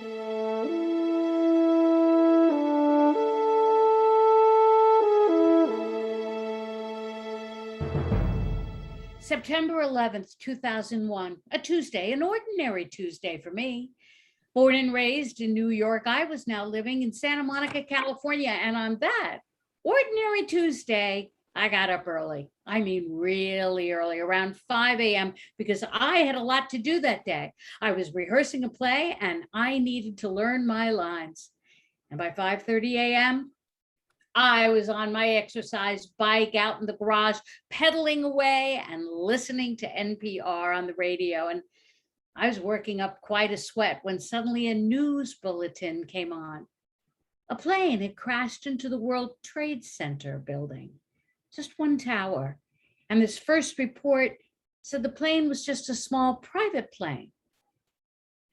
September 11th, 2001, a Tuesday, an ordinary Tuesday for me. Born and raised in New York, I was now living in Santa Monica, California. And on that ordinary Tuesday, I got up early. I mean, really early, around 5 a.m., because I had a lot to do that day. I was rehearsing a play and I needed to learn my lines. And by 5:30 a.m., I was on my exercise bike out in the garage, pedaling away and listening to NPR on the radio. And I was working up quite a sweat when suddenly a news bulletin came on. A plane had crashed into the World Trade Center building, just one tower. And this first report said the plane was just a small private plane.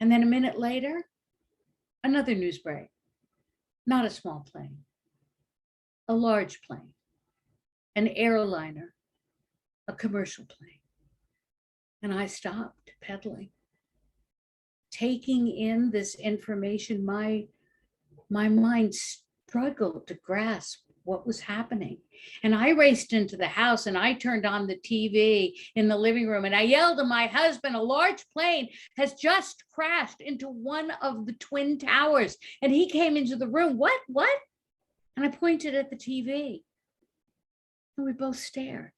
And then a minute later, another news break. Not a small plane, a large plane, an airliner, a commercial plane. And I stopped pedaling, taking in this information. My mind struggled to grasp what was happening. And I raced into the house and I turned on the TV in the living room and I yelled to my husband, a large plane has just crashed into one of the twin towers. And he came into the room. What? And I pointed at the TV. And we both stared.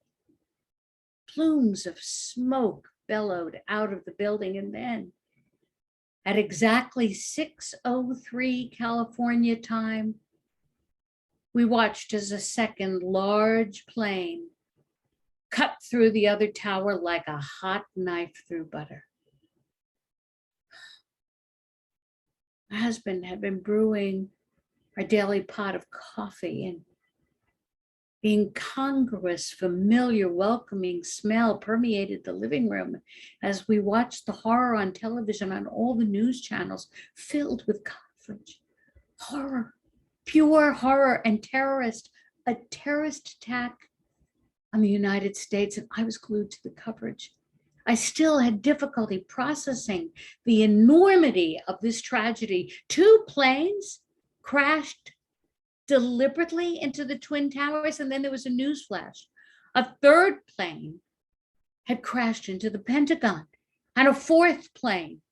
Plumes of smoke bellowed out of the building. And then at exactly 6:03 California time, we watched as a second large plane cut through the other tower like a hot knife through butter. My husband had been brewing our daily pot of coffee, and the incongruous, familiar, welcoming smell permeated the living room as we watched the horror on television on all the news channels filled with coverage. Horror, pure horror, and a terrorist attack on the United States, and I was glued to the coverage. I still had difficulty processing the enormity of this tragedy. 2 planes crashed deliberately into the Twin Towers, and then there was a news flash. A 3rd plane had crashed into the Pentagon, and a 4th plane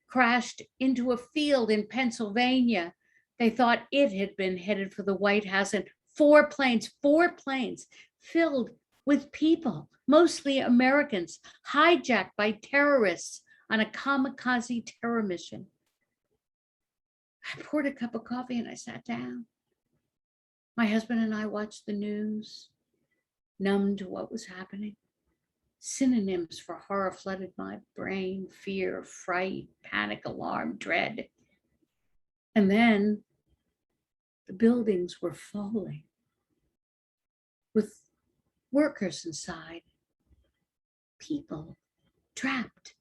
crashed into a field in Pennsylvania. They thought it had been headed for the White House, and 4 planes filled with people, mostly Americans, hijacked by terrorists on a kamikaze terror mission. I poured a cup of coffee and I sat down. My husband and I watched the news, numb to what was happening. Synonyms for horror flooded my brain: fear, fright, panic, alarm, dread. And then the buildings were falling with workers inside, people trapped.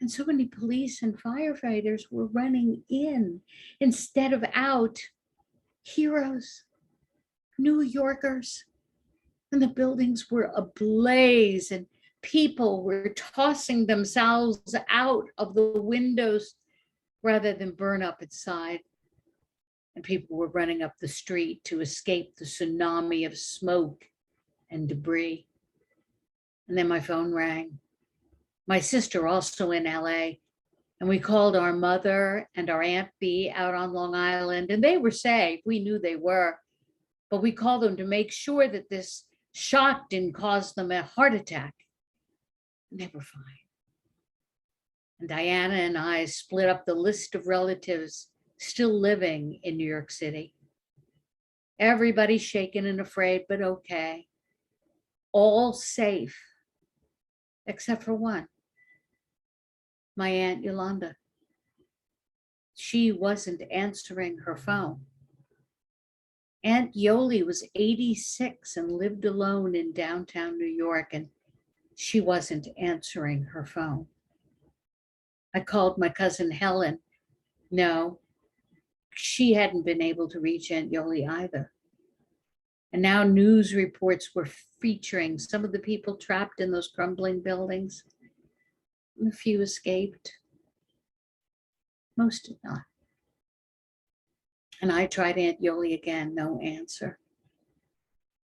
And so many police and firefighters were running in instead of out. Heroes, New Yorkers, and the buildings were ablaze, and people were tossing themselves out of the windows rather than burn up inside. And people were running up the street to escape the tsunami of smoke and debris. And then my phone rang. My sister, also in LA, and we called our mother and our Aunt B out on Long Island, and they were safe. We knew they were, but we called them to make sure that this shock didn't cause them a heart attack. And they were fine. And Diana and I split up the list of relatives still living in New York City. Everybody shaken and afraid, but okay. All safe, except for one. My Aunt Yolanda. She wasn't answering her phone. Aunt Yoli was 86 and lived alone in downtown New York, and she wasn't answering her phone. I called my cousin Helen. No, she hadn't been able to reach Aunt Yoli either. And now news reports were featuring some of the people trapped in those crumbling buildings. A few escaped. Most did not. And I tried Aunt Yoli again, no answer.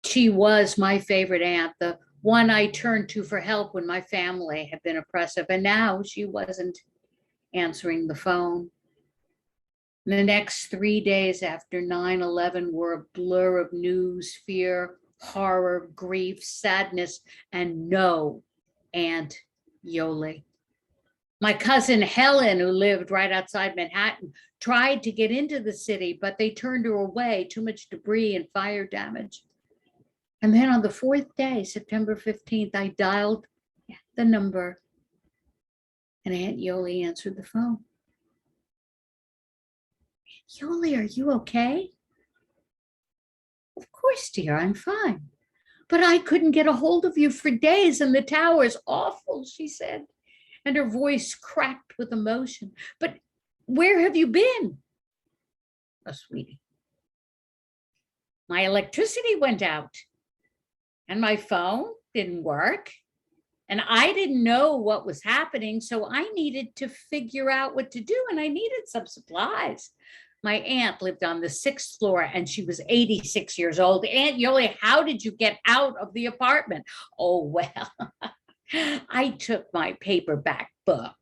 She was my favorite aunt, the one I turned to for help when my family had been oppressive. And now she wasn't answering the phone. The next 3 days after 9/11 were a blur of news, fear, horror, grief, sadness, and no Aunt Yoli. My cousin Helen, who lived right outside Manhattan, tried to get into the city, but they turned her away, too much debris and fire damage. And then on the fourth day, September 15th, I dialed the number and Aunt Yoli answered the phone. Yoli, are you okay? Of course, dear, I'm fine. But I couldn't get a hold of you for days and the tower's awful, she said. And her voice cracked with emotion. But where have you been? Oh, sweetie. My electricity went out and my phone didn't work. And I didn't know what was happening, so I needed to figure out what to do, and I needed some supplies. My aunt lived on the 6th floor and she was 86 years old. Aunt Yoli, how did you get out of the apartment? Oh, well, I took my paperback book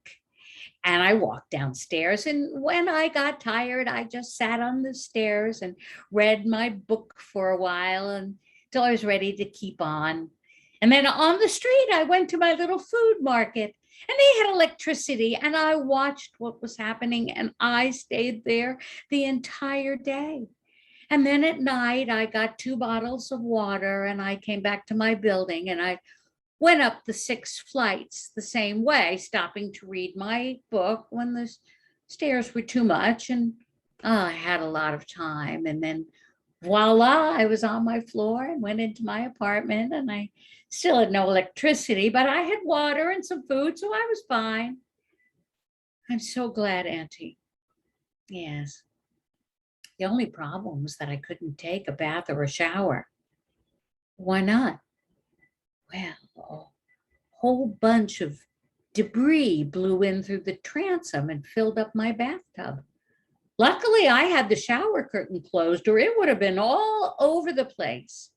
and I walked downstairs. And when I got tired, I just sat on the stairs and read my book for a while until I was ready to keep on. And then on the street, I went to my little food market and they had electricity and I watched what was happening and I stayed there the entire day. And then at night, I got 2 bottles of water and I came back to my building and I went up the 6 flights the same way, stopping to read my book when the stairs were too much. And I had a lot of time. And then voila, I was on my floor and went into my apartment and I still had no electricity, but I had water and some food, so I was fine. I'm so glad, Auntie. Yes. The only problem was that I couldn't take a bath or a shower. Why not? Well, a whole bunch of debris blew in through the transom and filled up my bathtub. Luckily, I had the shower curtain closed or it would have been all over the place.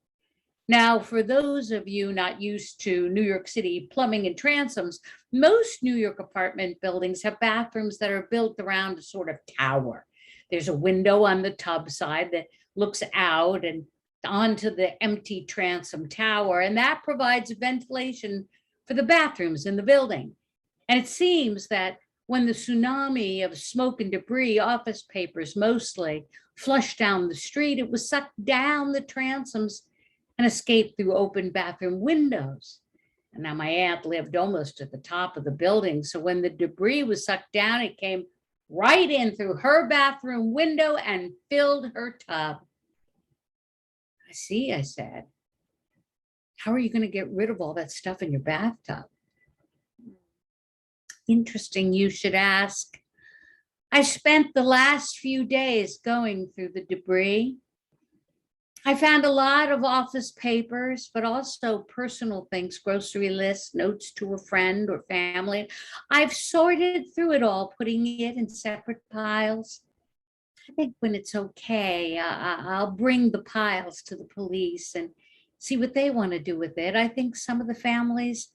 Now, for those of you not used to New York City plumbing and transoms, most New York apartment buildings have bathrooms that are built around a sort of tower. There's a window on the tub side that looks out and onto the empty transom tower, and that provides ventilation for the bathrooms in the building. And it seems that when the tsunami of smoke and debris, office papers mostly, flushed down the street, it was sucked down the transoms and escaped through open bathroom windows. And now my aunt lived almost at the top of the building, so when the debris was sucked down, it came right in through her bathroom window and filled her tub. I see, I said. How are you going to get rid of all that stuff in your bathtub? Interesting you should ask. I spent the last few days going through the debris. I found a lot of office papers, but also personal things, grocery lists, notes to a friend or family. I've sorted through it all, putting it in separate piles. I think when it's okay, I'll bring the piles to the police and see what they want to do with it. I think some of the families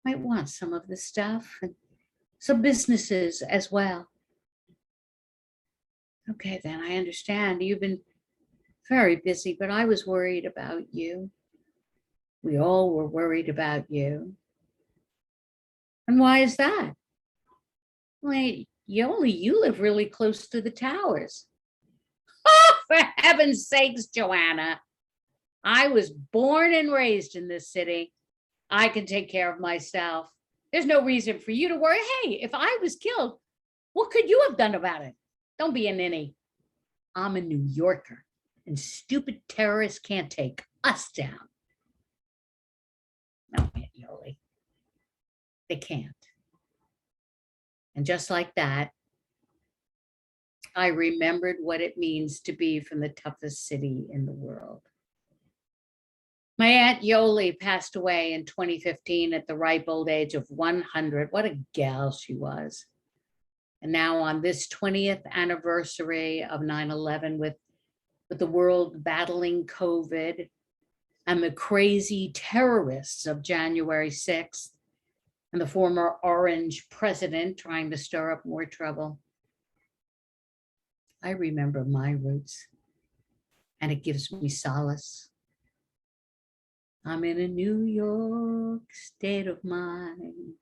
might want some of the stuff and some businesses as well. Okay, then I understand. You've been very busy, but I was worried about you. We all were worried about you. And why is that? Well, you live really close to the towers. Oh, for heaven's sakes, Joanna. I was born and raised in this city. I can take care of myself. There's no reason for you to worry. Hey, if I was killed, what could you have done about it? Don't be a ninny. I'm a New Yorker, and stupid terrorists can't take us down. No, Aunt Yoli. They can't. And just like that, I remembered what it means to be from the toughest city in the world. My Aunt Yoli passed away in 2015 at the ripe old age of 100. What a gal she was. And now on this 20th anniversary of 9/11, with the world battling COVID and the crazy terrorists of January 6th and the former orange president trying to stir up more trouble, I remember my roots and it gives me solace. I'm in a New York state of mind.